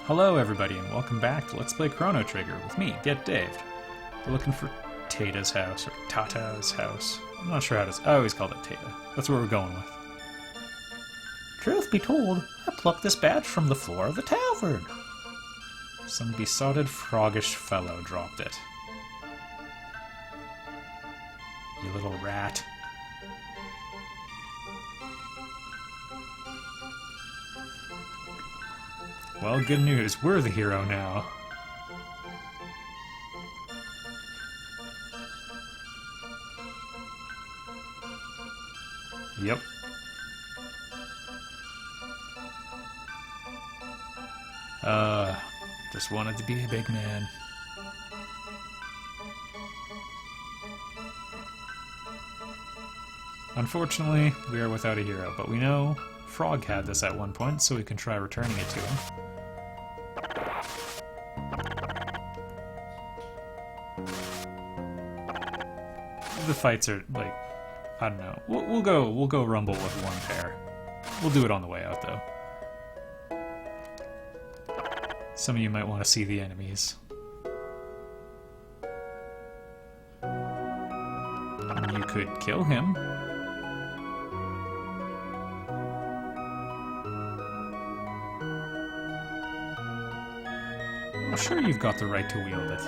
Hello everybody and welcome back to Let's Play Chrono Trigger with me, Get Dave. We're looking for Tata's house, or Tata's house. I'm not sure how to... I always called it Tata. That's where we're going with. Truth be told, I plucked this badge from the floor of the tavern. Some besotted froggish fellow dropped it. You little rat. Well, good news. We're the hero now. Yep. Just wanted to be a big man. Unfortunately, we are without a hero, but we know Frog had this at one point, so we can try returning it to him. The fights are like, I don't know. We'll go rumble with one pair. We'll do it on the way out though. Some of you might want to see the enemies. You could kill him. I'm sure you've got the right to wield it.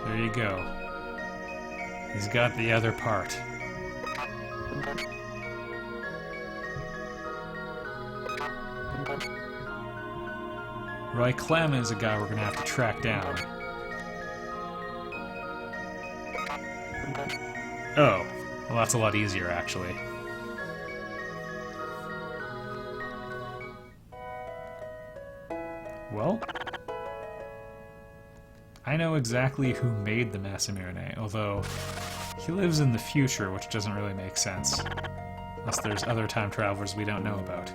There you go. He's got the other part. Roy Clem is a guy we're gonna have to track down. Oh, well that's a lot easier actually. Well, I know exactly who made the Masamune, although he lives in the future, which doesn't really make sense. Unless there's other time travelers we don't know about.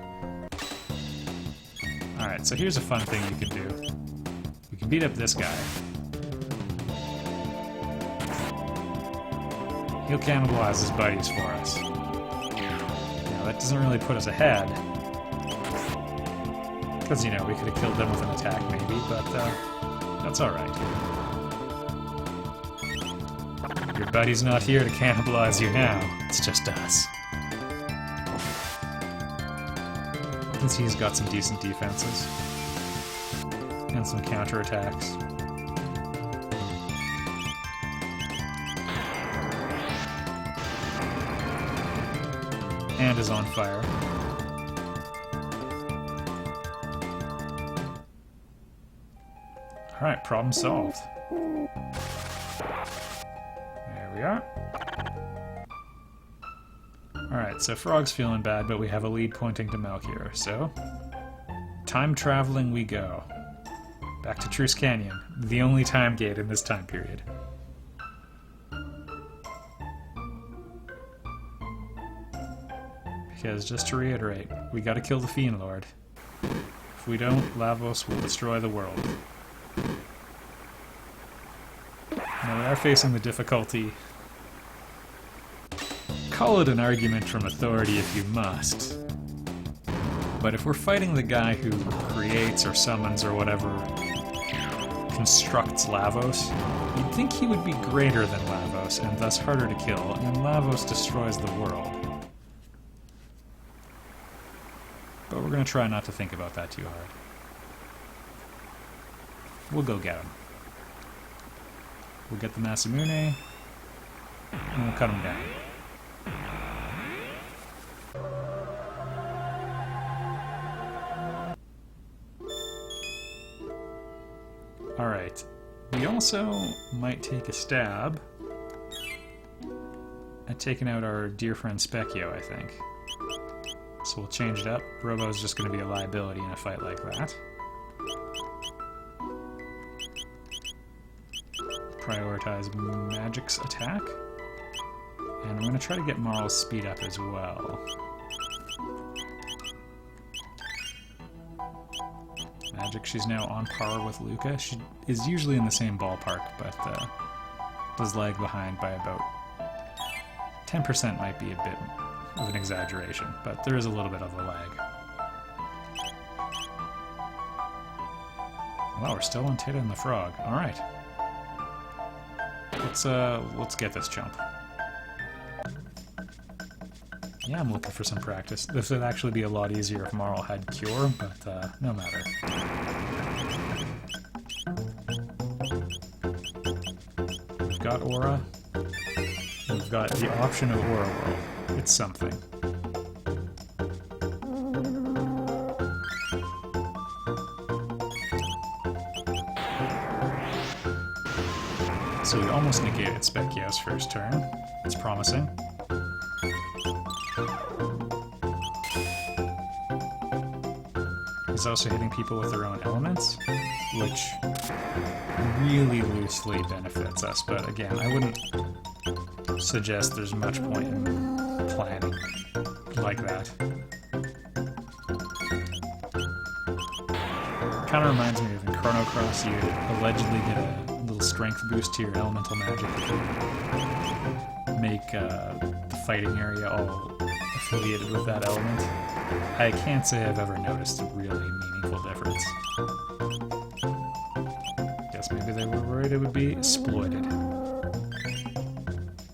Alright, so here's a fun thing you can do. You can beat up this guy. He'll cannibalize his buddies for us. Now, that doesn't really put us ahead. Because, you know, we could have killed them with an attack, maybe, but that's alright. Your buddy's not here to cannibalize you now. It's just us. You can see he's got some decent defenses. And some counterattacks. And is on fire. Alright, problem solved. There we are. Alright, so Frog's feeling bad, but we have a lead pointing to Melchior, so... time traveling we go. Back to Truce Canyon, the only time gate in this time period. Because, just to reiterate, we gotta kill the Fiend Lord. If we don't, Lavos will destroy the world. Now we are facing the difficulty. Call it an argument from authority if you must. But if we're fighting the guy who creates or summons or whatever constructs Lavos, you'd think he would be greater than Lavos and thus harder to kill, and Lavos destroys the world. But we're going to try not to think about that too hard. We'll go get him. We'll get the Masamune, and we'll cut him down. Alright, we also might take a stab at taking out our dear friend Specchio, I think. So we'll change it up. Robo is just going to be a liability in a fight like that. Prioritize Magic's attack. And I'm going to try to get Marl's speed up as well. Magic, she's now on par with Luca. She is usually in the same ballpark, but does lag behind by about 10%, might be a bit of an exaggeration, but there is a little bit of a lag. Wow, we're still on Tita and the Frog. Alright. Let's get this jump. Yeah, I'm looking for some practice. This would actually be a lot easier if Marl had Cure, but no matter. We've got Aura. We've got the option of Aura World. It's something. So we almost negated Spec's first turn. It's promising. He's also hitting people with their own elements, which really loosely benefits us, but again, I wouldn't suggest there's much point in planning like that. Kind of reminds me of in Chrono Cross, you allegedly get a little strength boost to your elemental magic to make the fighting area all affiliated with that element. I can't say I've ever noticed a really meaningful difference. Guess maybe they were worried it would be exploited.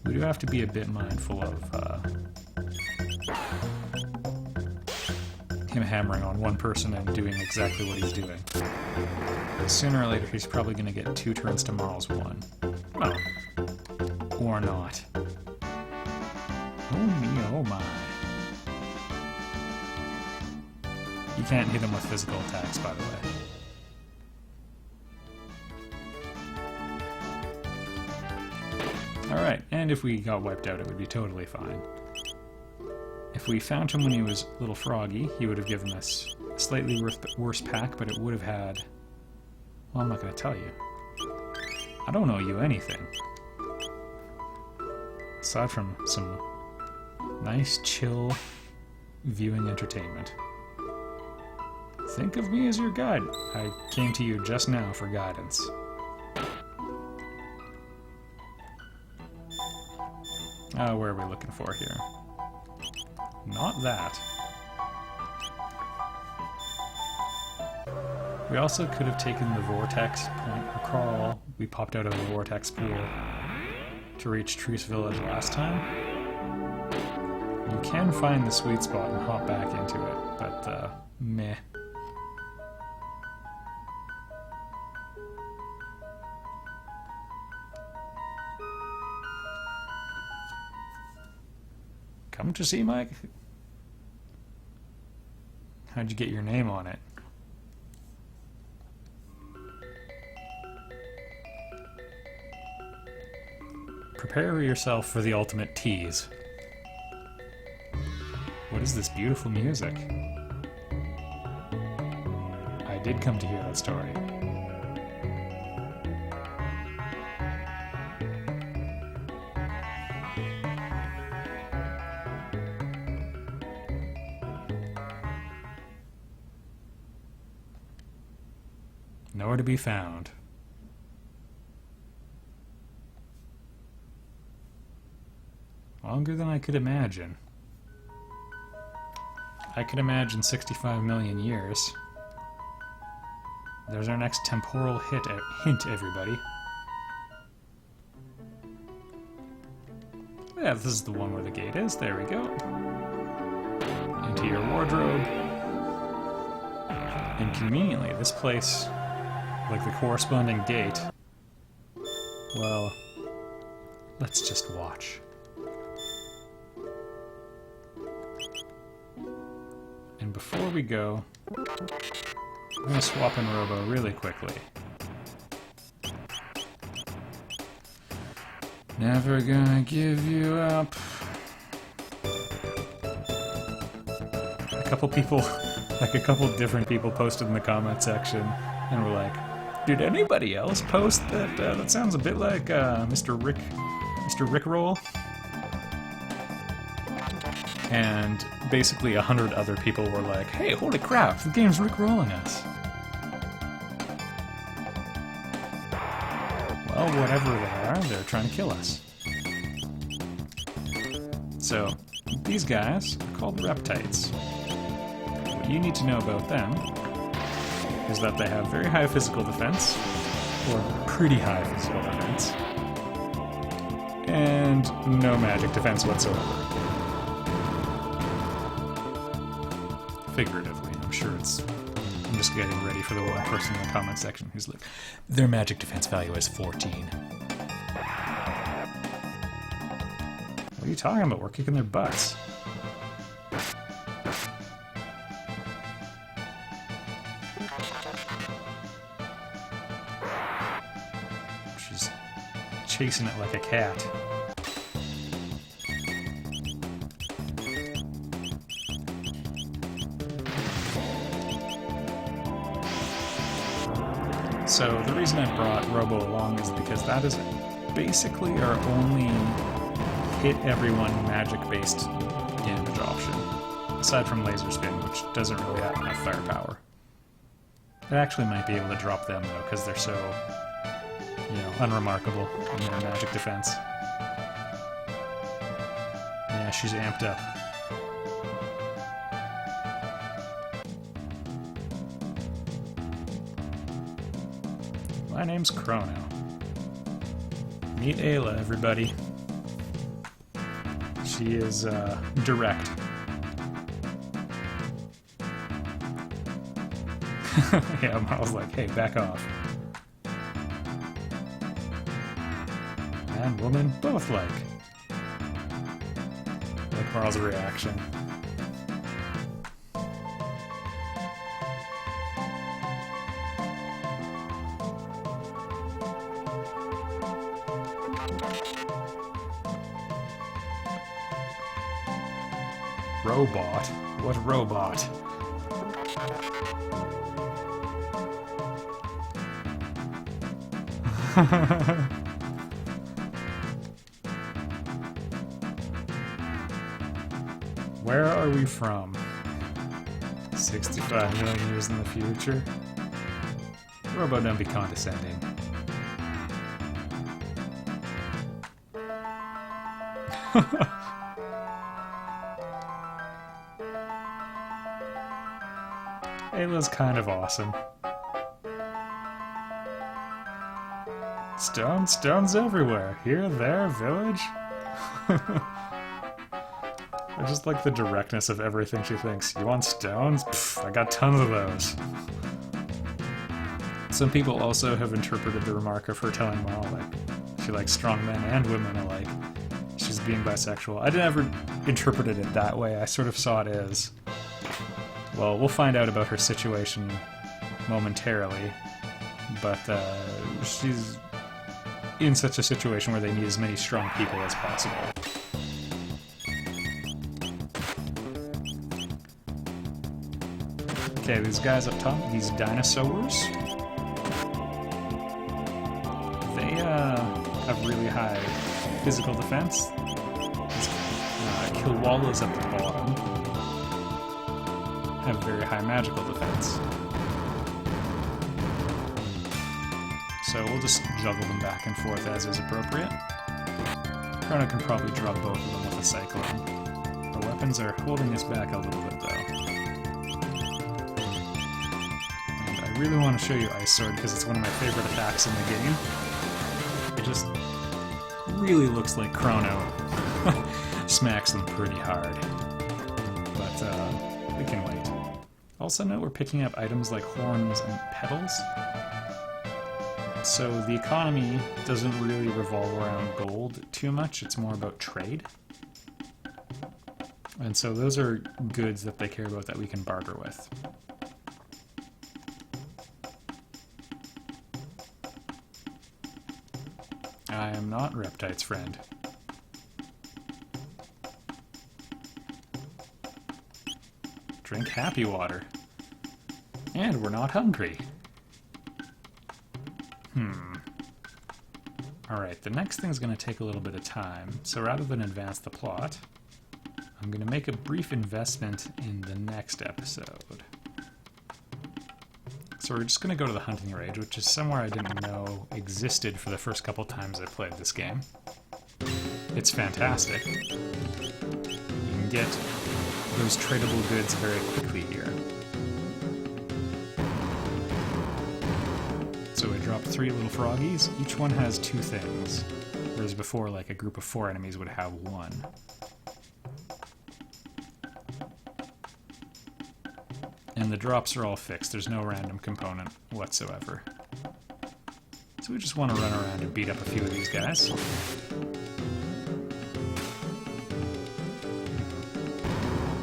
We do have to be a bit mindful of him hammering on one person and doing exactly what he's doing. Sooner or later, he's probably going to get 2 turns to Marl's 1. Well, or not. Oh me, oh my. You can't hit him with physical attacks, by the way. Alright, and if we got wiped out, it would be totally fine. If we found him when he was a little froggy, he would have given us a slightly worse pack, but it would have had... Well, I'm not going to tell you. I don't owe you anything. Aside from some nice, chill viewing entertainment. Think of me as your guide. I came to you just now for guidance. Where are we looking for here? Not that. We also could have taken the vortex point. Recall, we popped out of the vortex pool to reach Truce Village last time. You can find the sweet spot and hop back into it, but meh. Come to see Mike? How'd you get your name on it? Prepare yourself for the ultimate tease. What is this beautiful music? I did come to hear that story. Nowhere to be found. Longer than I could imagine. I could imagine 65 million years. There's our next temporal hint, everybody. Yeah, this is the one where the gate is. There we go. Into your wardrobe. And conveniently, this place, like the corresponding gate, well, let's just watch. And before we go, I'm going to swap in Robo really quickly. Never gonna give you up. A couple people, like a couple different people posted in the comment section and were like, did anybody else post that? That sounds a bit like Mr. Rickroll. And basically 100 other people were like, hey, holy crap, the game's Rickrolling us. Well, whatever they are, they're trying to kill us. So, These guys are called reptites. What you need to know about them is that they have very high physical defense, or pretty high physical defense, and no magic defense whatsoever. Figuratively, I'm sure it's... I'm just getting ready for the one person in the comment section who's like, their magic defense value is 14. What are you talking about? We're kicking their butts. She's chasing it like a cat. So the reason I brought Robo along is because that is basically our only hit everyone magic-based damage option, aside from Laser Spin, which doesn't really have enough firepower. It actually might be able to drop them though, because they're so, unremarkable in their magic defense. Yeah, she's amped up. My name's Chrono. Meet Ayla, everybody. She is, direct. Yeah, Marl's like, hey, back off. Man, woman, both like. Like Marl's reaction. Robot? What robot? Where are we from? 65 million years in the future? Robo, don't be condescending. Ayla's kind of awesome. Stones everywhere. Here, there, village. I just like the directness of everything she thinks. You want stones? Pfft, I got tons of those. Some people also have interpreted the remark of her telling Marl, like, she likes strong men and women alike. She's being bisexual. I never interpreted it that way. I sort of saw it as... Well, we'll find out about her situation momentarily, but she's in such a situation where they need as many strong people as possible. Okay, these guys up top, these dinosaurs, they have really high physical defense. Kilwalas at the bottom have very high magical defense. So we'll just juggle them back and forth as is appropriate. Chrono can probably drop both of them with a Cyclone. The weapons are holding us back a little bit though. And I really want to show you Ice Sword because it's one of my favorite attacks in the game. It just really looks like Chrono smacks them pretty hard. But we can wait. Also note we're picking up items like horns and petals. So the economy doesn't really revolve around gold too much, it's more about trade. And so those are goods that they care about that we can barter with. I am not Reptite's friend. Drink happy water. And we're not hungry. Alright, the next thing's going to take a little bit of time, so rather than advance the plot, I'm going to make a brief investment in the next episode. So we're just going to go to the hunting range, which is somewhere I didn't know existed for the first couple times I played this game. It's fantastic. You can can get those tradable goods very quickly here. So we dropped 3 little froggies. Each one has 2 things, whereas before, like, a group of 4 enemies would have 1. And the drops are all fixed. There's no random component whatsoever. So we just want to run around and beat up a few of these guys.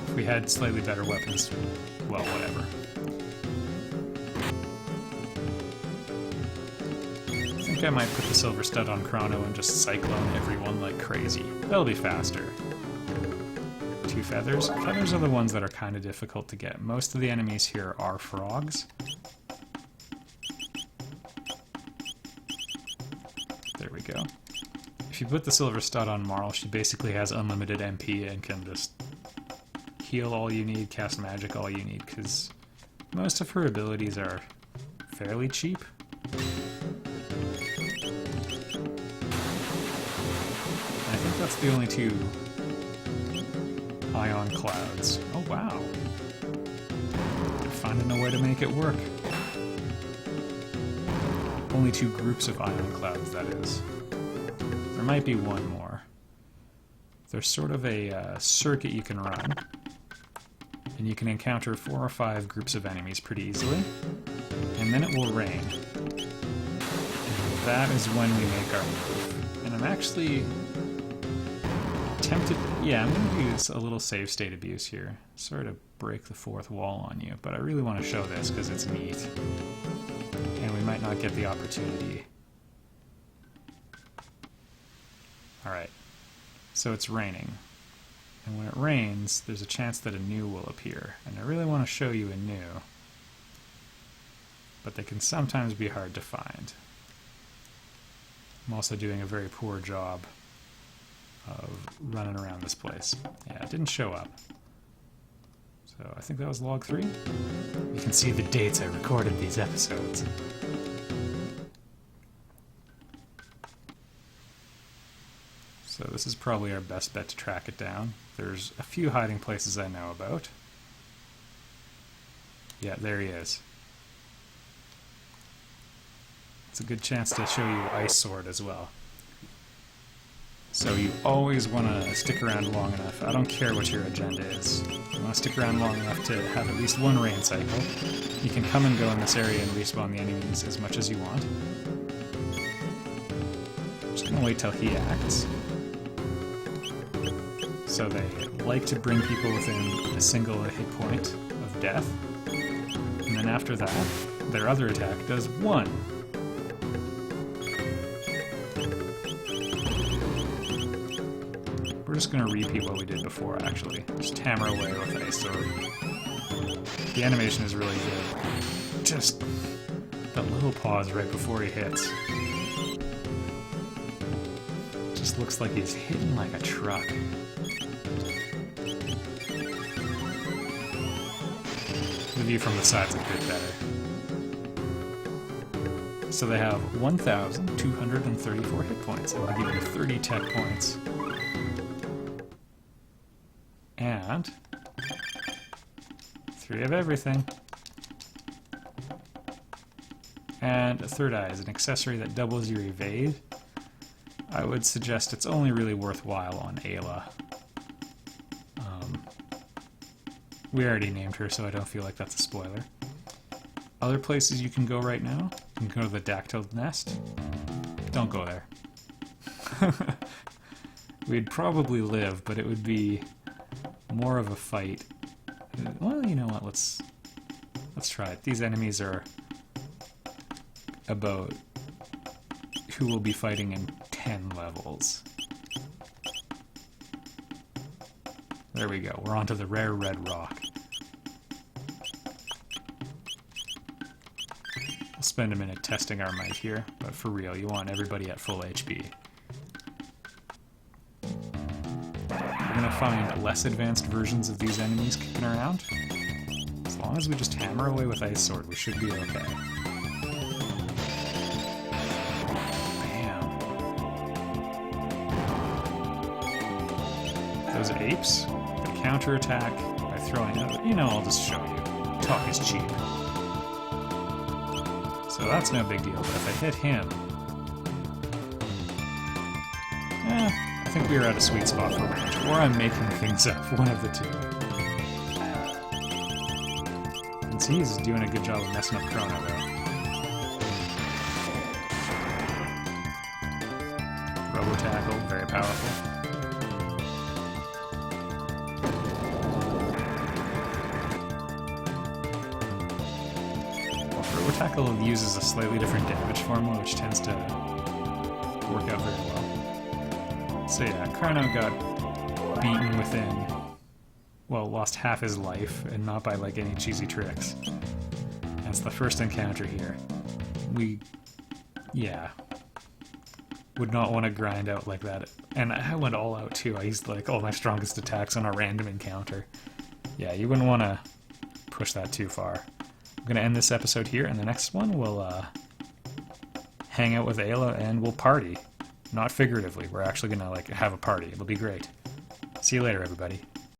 If we had slightly better weapons, well, whatever. I think I might put the silver stud on Chrono and just cyclone everyone like crazy. That'll be faster. 2 feathers. Feathers are the ones that are kind of difficult to get. Most of the enemies here are frogs. There we go. If you put the silver stud on Marl, she basically has unlimited MP and can just heal all you need, cast magic all you need, because most of her abilities are fairly cheap. I think that's the only 2 ion clouds. Oh wow. They're finding a way to make it work. Only 2 groups of ion clouds, that is. There might be 1 more. There's sort of a circuit you can run, and you can encounter 4 or 5 groups of enemies pretty easily, and then it will rain. And that is when we make our move. And I'm actually tempted, yeah, I'm going to use a little save state abuse here. Sorry to break the 4th wall on you, but I really want to show this because it's neat. And we might not get the opportunity. Alright, so it's raining. And when it rains, there's a chance that a new will appear. And I really want to show you a new, but they can sometimes be hard to find. I'm also doing a very poor job of running around this place. Yeah, it didn't show up. So I think that was log 3. You can see the dates I recorded these episodes. So this is probably our best bet to track it down. There's a few hiding places I know about. Yeah, there he is. It's a good chance to show you Ice Sword as well. So you always want to stick around long enough. I don't care what your agenda is. You want to stick around long enough to have at least 1 rain cycle. You can come and go in this area and respawn the enemies as much as you want. I'm just going to wait till he acts. So they like to bring people within a single hit point of death. And then after that, their other attack does 1. We're just going to repeat what we did before, actually. Just hammer away with Ice Sword. The animation is really good. Just that little pause right before he hits. Just looks like he's hitting like a truck. The view from the side's a bit better. So they have 1,234 hit points, and we'll give you 30 tech points. And 3 of everything. And a third eye is an accessory that doubles your evade. I would suggest it's only really worthwhile on Ayla. We already named her, so I don't feel like that's a spoiler. Other places you can go right now, you can go to the Dactyl Nest. Don't go there. We'd probably live, but it would be more of a fight. Well, you know what, let's try it. These enemies are about who will be fighting in 10 levels. There we go, we're onto the rare red rock. We'll spend a minute testing our might here, but for real, you want everybody at full HP. We're gonna find less advanced versions of these enemies kicking around. As long as we just hammer away with Ice Sword, we should be okay. Bam. Those apes, they counterattack by throwing out... You know, I'll just show you. Talk is cheap. So that's no big deal, but if I hit him... I think we were at a sweet spot for range. Or I'm making things up, one of the two. And see, he's doing a good job of messing up Chrono, though. Robo tackle, very powerful. Robo tackle uses a slightly different damage formula, which tends to work out very well. So yeah, Chrono got beaten within, well, lost half his life, and not by like any cheesy tricks. That's the first encounter here. Yeah, would not want to grind out like that. And I went all out too. I used like all my strongest attacks on a random encounter. Yeah, you wouldn't want to push that too far. I'm going to end this episode here, and the next one we'll hang out with Ayla and we'll party. Not figuratively, we're actually going to like have a party. It'll be great. See you later, everybody.